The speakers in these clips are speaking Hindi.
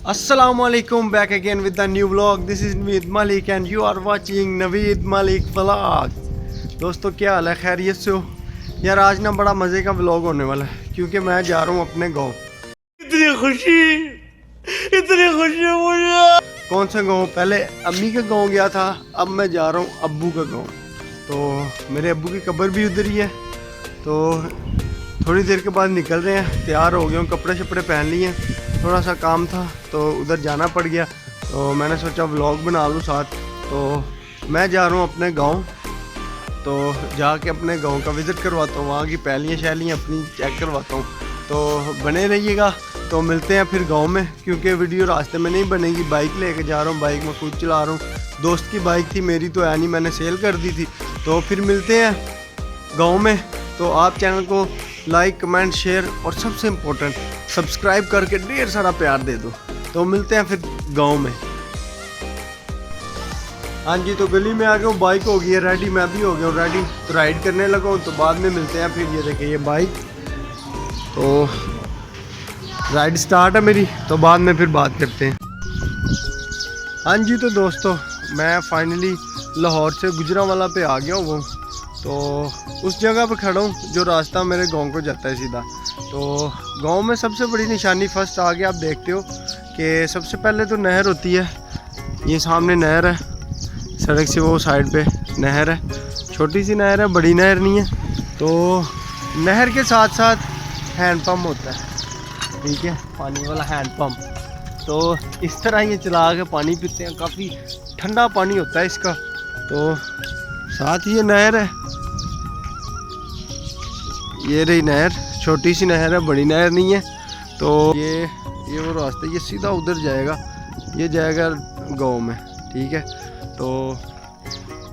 Assalamualaikum, back again with the new vlog. This is Naveed Malik and you are watching Naveed Malik vlog. दोस्तों क्या हाल है, खैरियत से हो यार? आज ना बड़ा मज़े का व्लॉग होने वाला है क्योंकि मैं जा रहा हूँ अपने गांव। इतनी खुशी मुझे। कौन सा गांव? पहले अम्मी का गांव गया था, अब मैं जा रहा हूँ अब्बू का गांव। तो मेरे अब्बू की कब्र भी उधर ही है, तो थोड़ी देर के बाद निकल रहे हैं। तैयार हो गए हूँ, कपड़े शपड़े पहन लिए हैं। थोड़ा सा काम था तो उधर जाना पड़ गया, तो मैंने सोचा व्लॉग बना लूँ साथ। तो मैं जा रहा हूँ अपने गांव, तो जाके अपने गांव का विज़िट करवाता हूँ, वहाँ की पहलियाँ शैलियाँ अपनी चेक करवाता हूँ। तो बने रहिएगा, तो मिलते हैं फिर गांव में, क्योंकि वीडियो रास्ते में नहीं बनेगी। बाइक लेके जा रहा हूँ, बाइक में खुद चला रहा हूँ। दोस्त की बाइक थी, मेरी तो है नहीं, मैंने सेल कर दी थी। तो फिर मिलते हैं गाँव में। तो आप चैनल को लाइक, कमेंट, शेयर और सबसे इम्पोर्टेंट सब्सक्राइब करके ढेर सारा प्यार दे दो। तो मिलते हैं फिर गांव में। हाँ जी, तो गली में आ गया हूँ, बाइक हो गई है रेडी, मैं भी हो गया हूँ रेडी, तो राइड करने लगा हूँ। तो बाद में मिलते हैं फिर। ये देखिए ये बाइक, तो राइड स्टार्ट है मेरी, तो बाद में फिर बात करते हैं। हाँ जी, तो दोस्तों मैं फाइनली लाहौर से गुजरांवाला पे आ गया हूँ। तो उस जगह पे खड़ा हूँ जो रास्ता मेरे गांव को जाता है सीधा। तो गांव में सबसे बड़ी निशानी फर्स्ट आगे आप देखते हो कि सबसे पहले तो नहर होती है। ये सामने नहर है, सड़क से वो साइड पे नहर है, छोटी सी नहर है, बड़ी नहर नहीं है। तो नहर के साथ साथ हैंड पंप होता है, ठीक है, पानी वाला हैंड पंप। तो इस तरह ये चला के पानी पीते हैं, काफ़ी ठंडा पानी होता है इसका। तो साथ ही ये नहर है, ये रही नहर, छोटी सी नहर है, बड़ी नहर नहीं है। तो ये वो रास्ता, ये सीधा उधर जाएगा, ये जाएगा गांव में, ठीक है। तो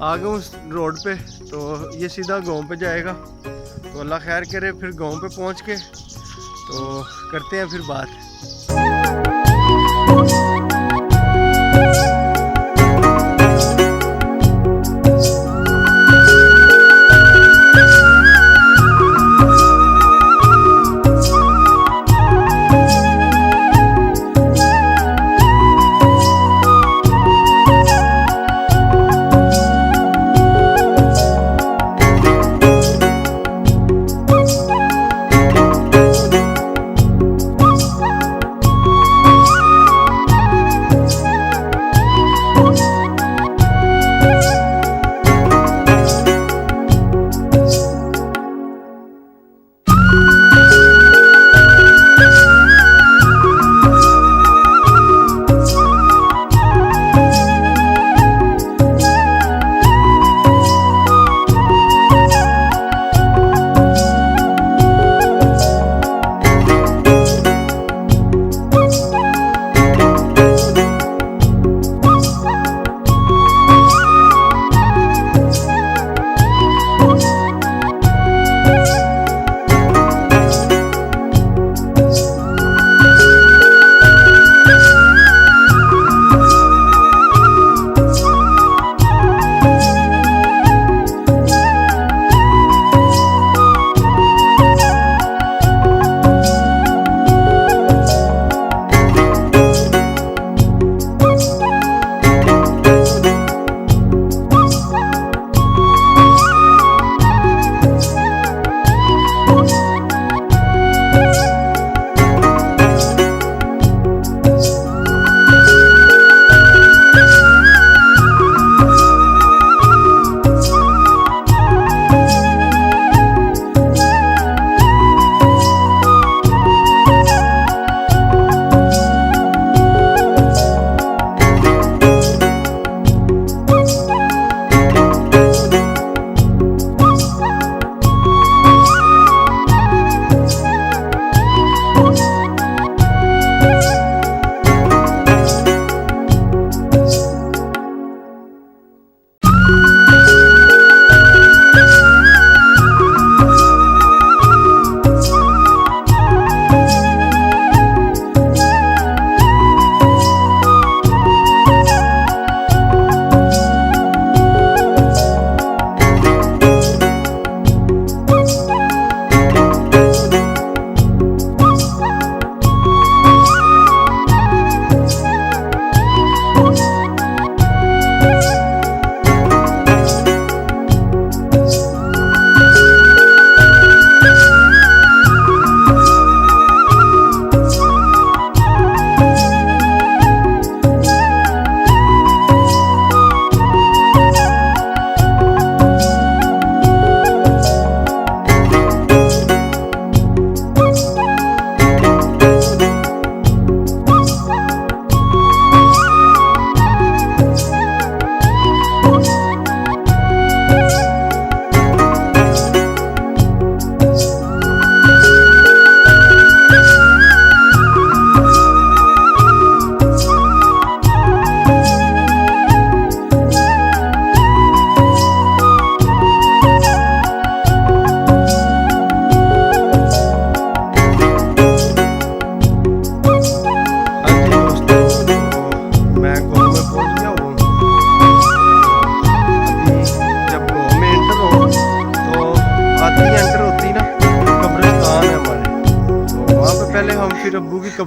आगे उस रोड पे, तो ये सीधा गांव पे जाएगा। तो अल्लाह खैर करे, फिर गांव पे पहुंच के तो करते हैं फिर बात।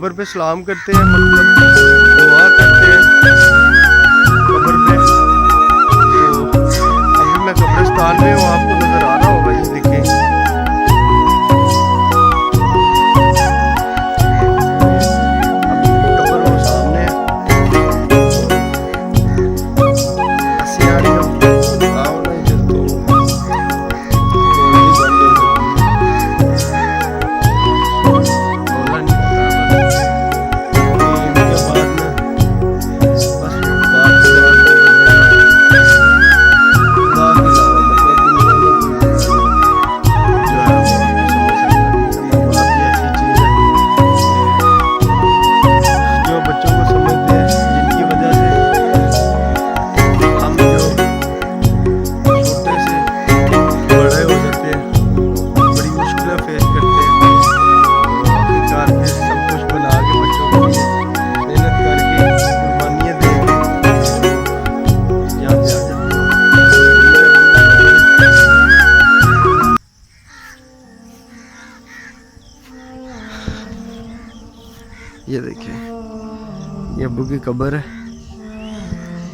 कब्र पे सलाम करते हैं, मतलब दुआ करते हैं कब्र पे। तो अभी मैं कब्रिस्तान में हूँ, आपको नज़र आ रहा होगा, ये देखें। ये देखिए, ये अब्बू की कब्र है।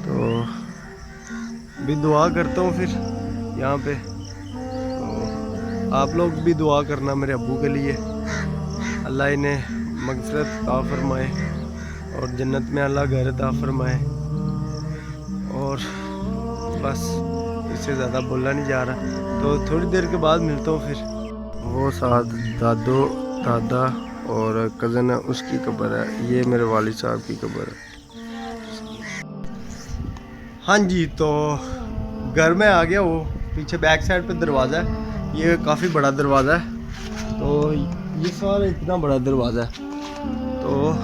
तो भी दुआ करता हूँ फिर यहाँ पे। तो आप लोग भी दुआ करना मेरे अब्बू के लिए, अल्लाह इन्हें मग़फ़िरत अता फरमाए और जन्नत में अल्लाह घर अता फरमाए। और बस इससे ज़्यादा बोलना नहीं जा रहा, तो थोड़ी देर के बाद मिलता हूँ फिर। वो साथ दादो दादा और कज़न है, उसकी कब्र है। ये मेरे वालिद साहब की कब्र है। हाँ जी, तो घर में आ गया। वो पीछे बैक साइड पे दरवाज़ा है, ये काफ़ी बड़ा दरवाज़ा है। तो ये सारा इतना बड़ा दरवाज़ा है, तो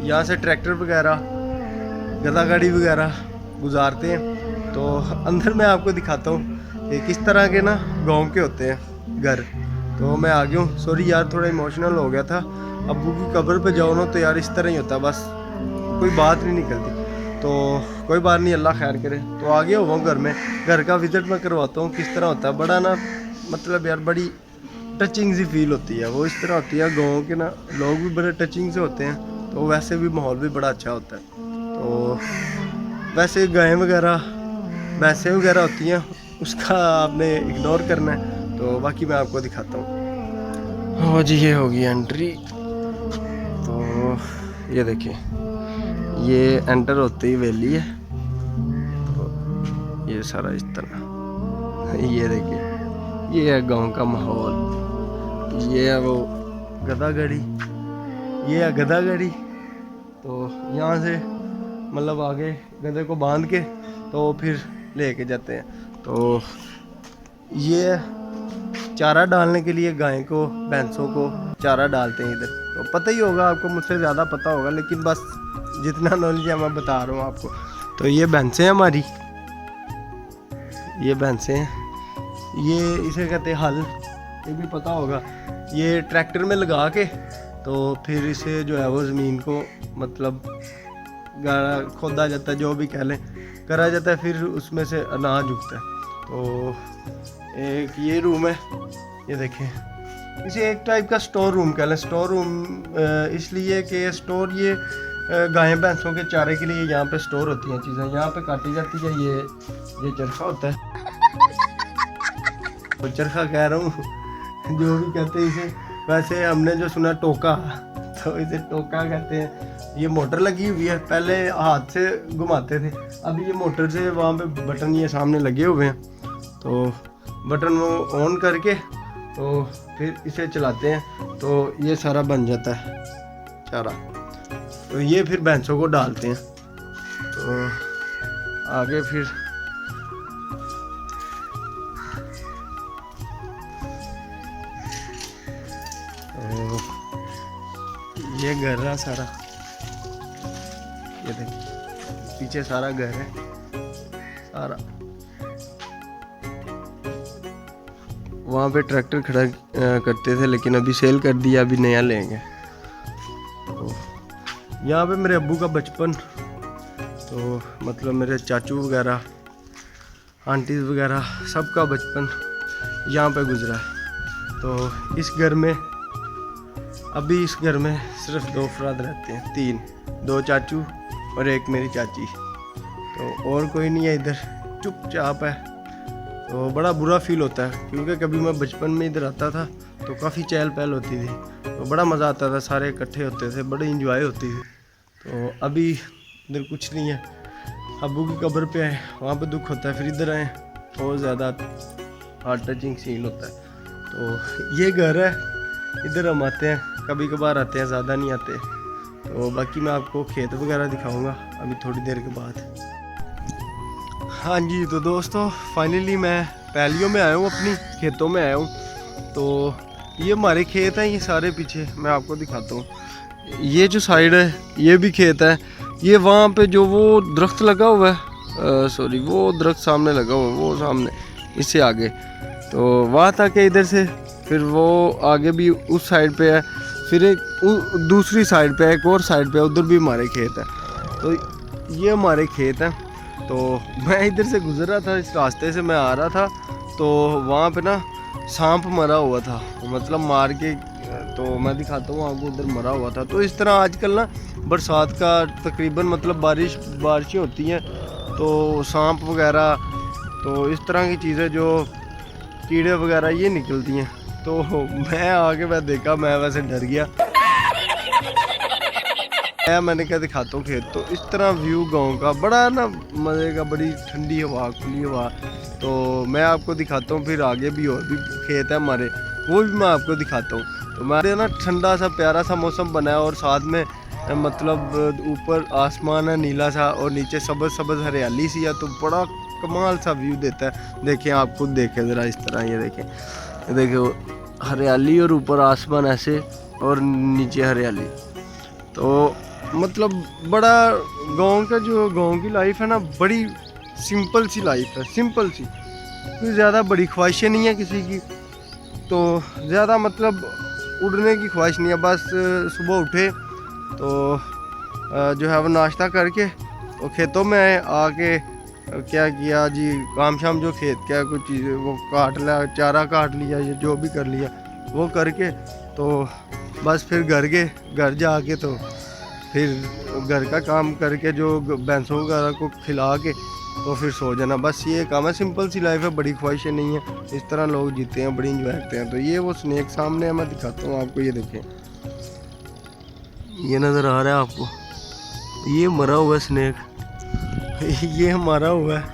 यहाँ से ट्रैक्टर वगैरह, गधा गाड़ी वगैरह गुजारते हैं। तो अंदर मैं आपको दिखाता हूँ कि किस तरह के ना गाँव के होते हैं घर। तो मैं आ गया हूँ। सॉरी यार, थोड़ा इमोशनल हो गया था। अब्बू की कब्र पे जाओ ना तो यार इस तरह ही होता है, बस कोई बात नहीं निकलती। तो कोई बात नहीं, अल्लाह खैर करे। तो आ गया हुआ घर में, घर का विज़िट मैं करवाता हूँ किस तरह होता है। बड़ा ना मतलब यार बड़ी टचिंग सी फील होती है, वो इस तरह होती है। गाँव के ना लोग भी बड़े टचिंग से होते हैं, तो वैसे भी माहौल भी बड़ा अच्छा होता है। तो वैसे गायें वगैरह भैंसें वगैरह होती हैं, उसका आपने इग्नोर करना है। तो बाकी मैं आपको दिखाता हूँ। हाँ जी, ये होगी एंट्री। तो ये देखिए, ये एंटर होते ही वैली है। तो ये सारा इस तरह, ये देखिए, ये है गांव का माहौल। ये है वो गधा गाड़ी, ये है गधा गाड़ी। तो यहाँ से मतलब आगे गधे को बांध के तो फिर लेके जाते हैं। तो ये चारा डालने के लिए गाय को, भैंसों को चारा डालते हैं इधर। तो पता ही होगा आपको, मुझसे ज़्यादा पता होगा, लेकिन बस जितना नॉलेज है मैं बता रहा हूँ आपको। तो ये भैंसें हैं हमारी, ये भैंसें हैं, ये इसे कहते हैं हल, ये भी पता होगा। ये ट्रैक्टर में लगा के तो फिर इसे जो है वो ज़मीन को मतलब गाड़ा खोदा जाता है, जो भी कह लें करा जाता है, फिर उसमें से अनाज उगता है। तो एक ये रूम है, ये देखें, इसे एक टाइप का स्टोर रूम कह लें। स्टोर रूम इसलिए कि स्टोर ये गायें भैंसों के चारे के लिए यहाँ पे स्टोर होती हैं चीज़ें, यहाँ पे काटी जाती है। ये चरखा होता है, तो चरखा कह रहा हूँ, जो भी कहते हैं इसे। वैसे हमने जो सुना टोका, तो इसे टोका कहते हैं। ये मोटर लगी हुई है, पहले हाथ से घुमाते थे, अभी ये मोटर से वहाँ पे बटन ये सामने लगे हुए हैं। तो बटन वो ऑन करके तो फिर इसे चलाते हैं, तो ये सारा बन जाता है चारा। तो ये फिर भैंसों को डालते हैं। तो आगे फिर ये घर रहा सारा, ये देखिए पीछे सारा घर है सारा। वहाँ पे ट्रैक्टर खड़ा करते थे, लेकिन अभी सेल कर दिया, अभी नया लेंगे। तो यहाँ पे मेरे अब्बू का बचपन, तो मतलब मेरे चाचू वगैरह, आंटीज़ वगैरह सबका बचपन यहाँ पे गुजरा है। तो इस घर में अभी इस घर में सिर्फ 2 अफराद रहते हैं, 3, 2 चाचू और एक मेरी चाची, तो और कोई नहीं है इधर, चुपचाप है। तो बड़ा बुरा फील होता है क्योंकि कभी मैं बचपन में इधर आता था तो काफ़ी चहल पहल होती थी, तो बड़ा मज़ा आता था, सारे इकट्ठे होते थे, बड़ी इंजॉय होती थी। तो अभी इधर कुछ नहीं है, अब्बू की कब्र पे आए, वहाँ पे दुख होता है, फिर इधर आए और ज़्यादा हार्ट टचिंग सीन होता है। तो ये घर है, इधर हम आते हैं, कभी कभार आते हैं, ज़्यादा नहीं आते। तो बाकी मैं आपको खेत वगैरह दिखाऊंगा अभी थोड़ी देर के बाद। हाँ जी, तो दोस्तों फाइनली मैं पैलियों में आया हूँ, अपनी खेतों में आया हूँ। तो ये हमारे खेत हैं, ये सारे पीछे मैं आपको दिखाता हूँ। ये जो साइड है ये भी खेत है, ये वहाँ पे जो वो दरख्त लगा हुआ है, सॉरी वो दरख्त सामने लगा हुआ है, वो सामने इससे आगे, तो वहाँ तक है इधर से, फिर वो आगे भी उस साइड पे है, फिर एक दूसरी साइड पे है, एक और साइड पे है, उधर भी हमारे खेत है। तो ये हमारे खेत हैं। तो मैं इधर से गुजर रहा था, इस रास्ते से मैं आ रहा था, तो वहाँ पे ना सांप मरा हुआ था, मतलब मार के, तो मैं दिखाता हूँ आपको, उधर मरा हुआ था। तो इस तरह आजकल ना बरसात का तकरीबन मतलब बारिशें होती हैं, तो सांप वगैरह, तो इस तरह की चीज़ें जो कीड़े वगैरह ये निकलती हैं। तो मैं आके मैं देखा, मैं वैसे डर गया, मैंने क्या दिखाता हूँ खेत। तो इस तरह व्यू गांव का बड़ा ना मज़े का, बड़ी ठंडी हवा, खुली हवा। तो मैं आपको दिखाता हूँ, फिर आगे भी और भी खेत है हमारे, वो भी मैं आपको दिखाता हूँ। तो मेरे ना ठंडा सा प्यारा सा मौसम बना है, और साथ में मतलब ऊपर आसमान है नीला सा, और नीचे सबज सबज हरियाली सी है, तो बड़ा कमाल सा व्यू देता है। देखें, आप खुद देखें ज़रा इस तरह, ये देखें, ये देखें हरियाली, और ऊपर आसमान ऐसे और नीचे हरियाली। तो मतलब बड़ा गांव का, जो गांव की लाइफ है ना, बड़ी सिंपल सी लाइफ है, सिंपल सी, कोई ज़्यादा बड़ी ख्वाहिशें नहीं है किसी की, तो ज़्यादा मतलब उड़ने की ख्वाहिश नहीं है। बस सुबह उठे तो जो है वो नाश्ता करके वो खेतों में आए, आके क्या किया जी, काम शाम जो खेत का कुछ चीज़ वो काट लिया, चारा काट लिया, या जो भी कर लिया वो करके, तो बस फिर घर जाके तो फिर घर का काम करके, जो भैंसों वगैरह को खिला के, तो फिर सो जाना। बस ये काम है, सिंपल सी लाइफ है, बड़ी ख्वाहिशें नहीं है। इस तरह लोग जीते हैं, बड़ी इंजॉय करते हैं। तो ये वो स्नेक सामने है, मैं दिखाता हूँ आपको, ये देखें, ये नज़र आ रहा है आपको, ये मरा हुआ है स्नेक, ये मारा हुआ है,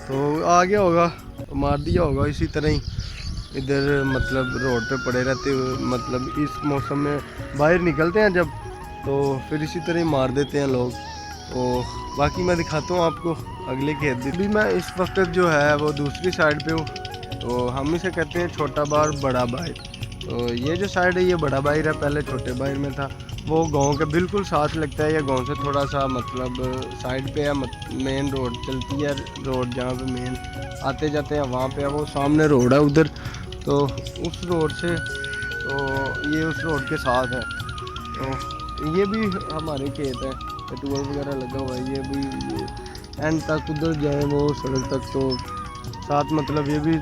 तो आ गया होगा, तो मार दिया होगा। इसी तरह ही इधर मतलब रोड पे पड़े रहते हुए, मतलब इस मौसम में बाहर निकलते हैं जब, तो फिर इसी तरह ही मार देते हैं लोग। तो बाकी मैं दिखाता हूँ आपको अगले खेत। भी मैं इस वक्त जो है वो दूसरी साइड पे हूँ, तो हम इसे कहते हैं छोटा बार बड़ा बाहर। तो ये जो साइड है ये बड़ा बाहर है, पहले छोटे बाहर में था। वो गांव के बिल्कुल साथ लगता है, या गांव से थोड़ा सा मतलब साइड पे है, मेन रोड चलती है, रोड जहाँ पे मेन आते जाते हैं वहाँ पे है, वो सामने रोड है उधर, तो उस रोड से, तो ये उस रोड के साथ है। तो ये भी हमारे खेत है, पेट्रोल वगैरह लगा हुआ है, ये भी ये एंड तक उधर जाए वो सड़क तक, तो साथ मतलब ये भी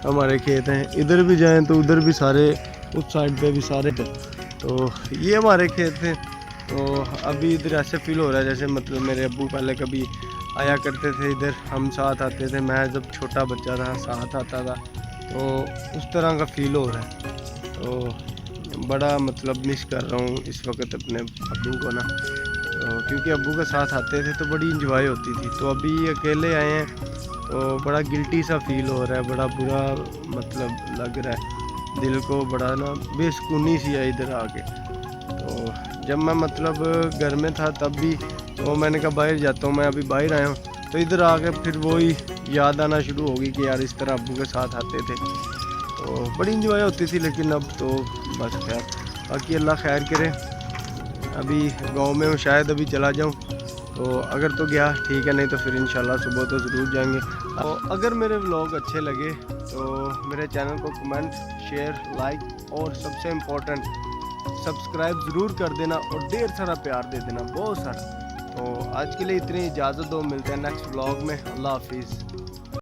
हमारे खेत हैं। इधर भी जाएं तो उधर भी सारे, उस साइड पे भी सारे, तो ये हमारे खेत थे। तो अभी इधर ऐसे फील हो रहा है जैसे मतलब मेरे अब्बू पहले कभी आया करते थे इधर, हम साथ आते थे, मैं जब छोटा बच्चा था साथ आता था, तो उस तरह का फील हो रहा है। तो बड़ा मतलब मिस कर रहा हूँ इस वक्त अपने अब्बू को ना, तो क्योंकि अब्बू के साथ आते थे तो बड़ी इंजॉय होती थी। तो अभी अकेले आए हैं तो बड़ा गिल्टी सा फील हो रहा है, बड़ा बुरा मतलब लग रहा है, दिल को बड़ा ना बेसुकूनी सी है इधर आके। तो जब मैं मतलब घर में था तब भी, तो मैंने कहा बाहर जाता हूँ, मैं अभी बाहर आया हूँ, तो इधर आके फिर वही याद आना शुरू होगी कि यार इस तरह अब्बू के साथ आते थे, तो बड़ी इंजॉय होती थी। लेकिन अब तो बस खैर, बाकी अल्लाह खैर करे। अभी गांव में हूँ, शायद अभी चला जाऊँ, तो अगर तो गया ठीक है, नहीं तो फिर इंशाल्लाह सुबह तो ज़रूर जाएंगे। तो अगर मेरे व्लॉग अच्छे लगे तो मेरे चैनल को कमेंट, शेयर, लाइक और सबसे इम्पोर्टेंट सब्सक्राइब ज़रूर कर देना, और ढेर सारा प्यार दे देना, बहुत सारा। तो आज के लिए इतनी इजाज़त दो, मिलते हैं नेक्स्ट व्लॉग में। अल्लाह हाफिज़।